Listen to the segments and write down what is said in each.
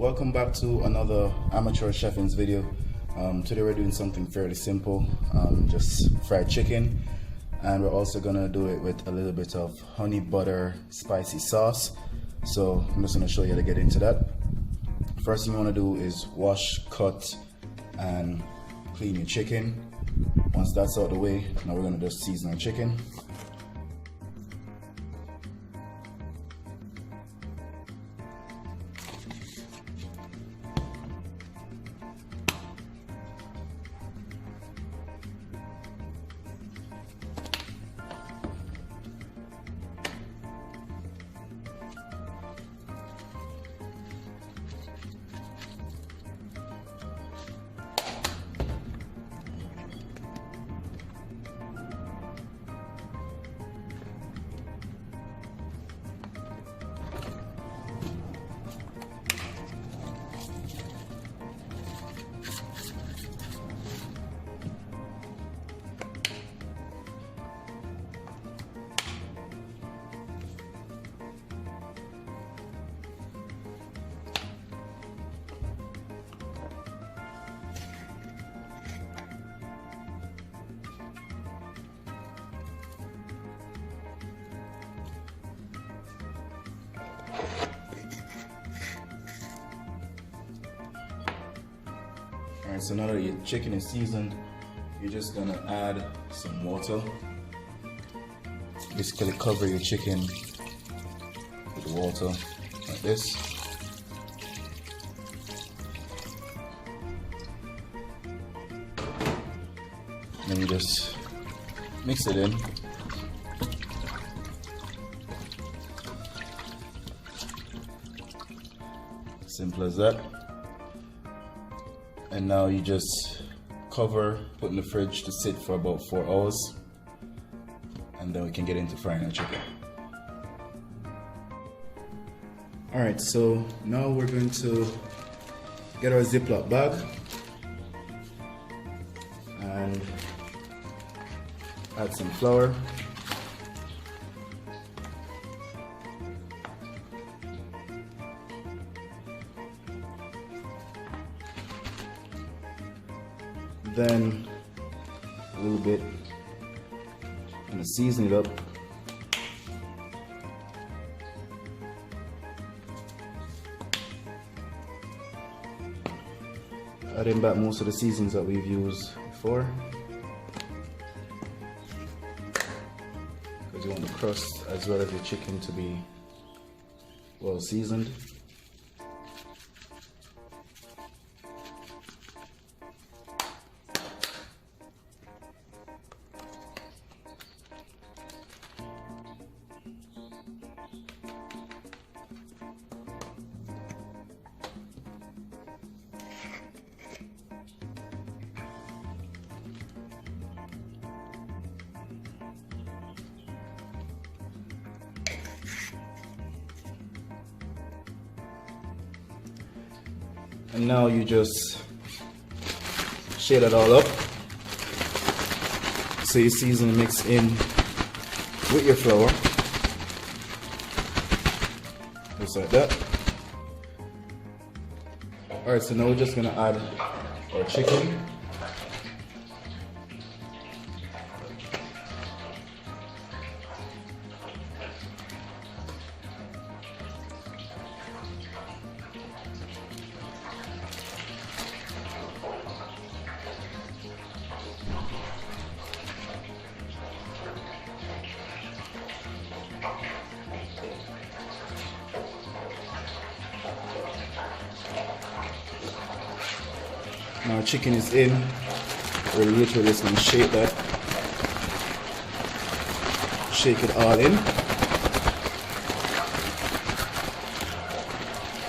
welcome back to another amateur Cheffings video. Today we're doing something fairly simple, just fried chicken, and we're also gonna do it with a little bit of honey butter spicy sauce. So I'm just gonna show you how to get into that. First thing you want to do is wash, cut, and clean your chicken. Once that's out of the way, now we're gonna just season our chicken. Alright, so now that your chicken is seasoned, you're just gonna add some water. Basically cover your chicken with water like this. Then you just mix it in. Simple as that. And now you just cover, put in the fridge to sit for about 4 hours, and then we can get into frying our chicken. Alright, so now we're going to get our Ziploc bag and add some flour. Then a little bit, and season it up. Adding back most of the seasonings that we've used before, because you want the crust as well as the chicken to be well seasoned. And now you just shake it all up. So you season and mix in with your flour. Just like that. Alright, so now we're just gonna add our chicken. Now chicken is in, we're literally just going to shake that, shake it all in.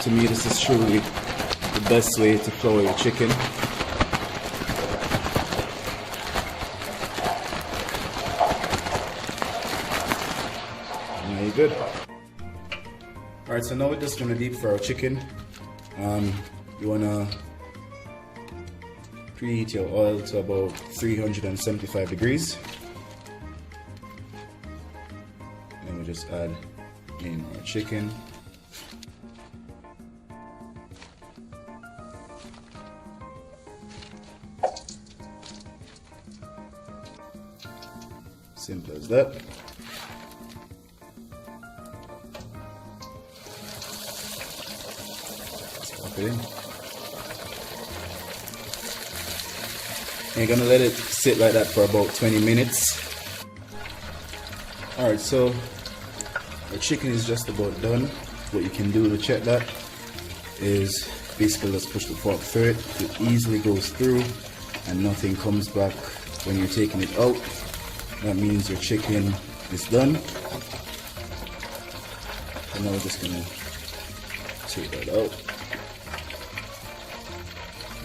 To me, this is truly the best way to flour your chicken. And there you're good. Alright, so now we're just going to deep fry our chicken. You want to preheat your oil to about 375 degrees. And then we just add in our chicken. Simple as that. Pop it in. And you're gonna let it sit like that for about 20 minutes. Alright, so the chicken is just about done. What you can do to check that is basically just push the fork through it. It easily goes through and nothing comes back when you're taking it out. That means your chicken is done. So now we're just gonna take that out.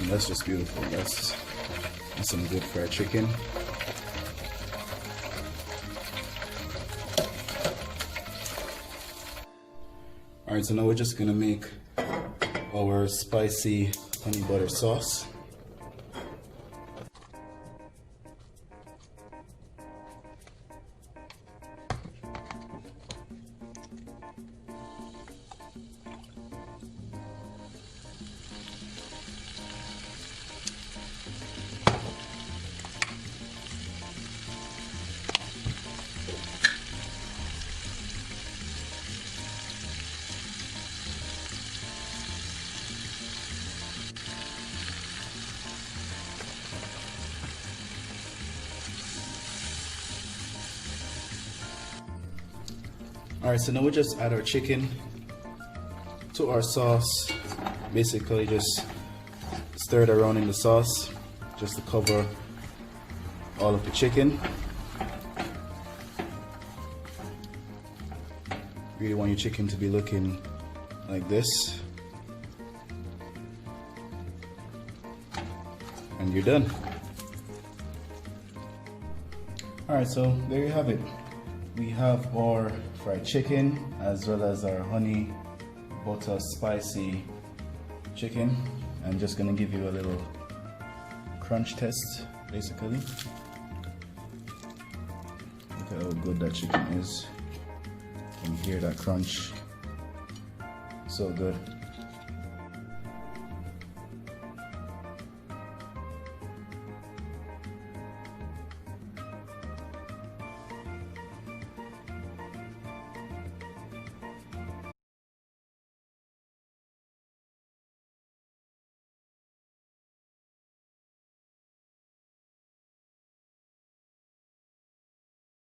And that's just beautiful. That's some good fried chicken. Alright, so now we're just gonna make our spicy honey butter sauce. Alright, so now we just add our chicken to our sauce. Basically just stir it around in the sauce just to cover all of the chicken. Really want your chicken to be looking like this. And you're done. Alright, so there you have it. We have our fried chicken as well as our honey butter spicy chicken. I'm just gonna give you a little crunch test basically. Look at how good that chicken is. You can hear that crunch. So good.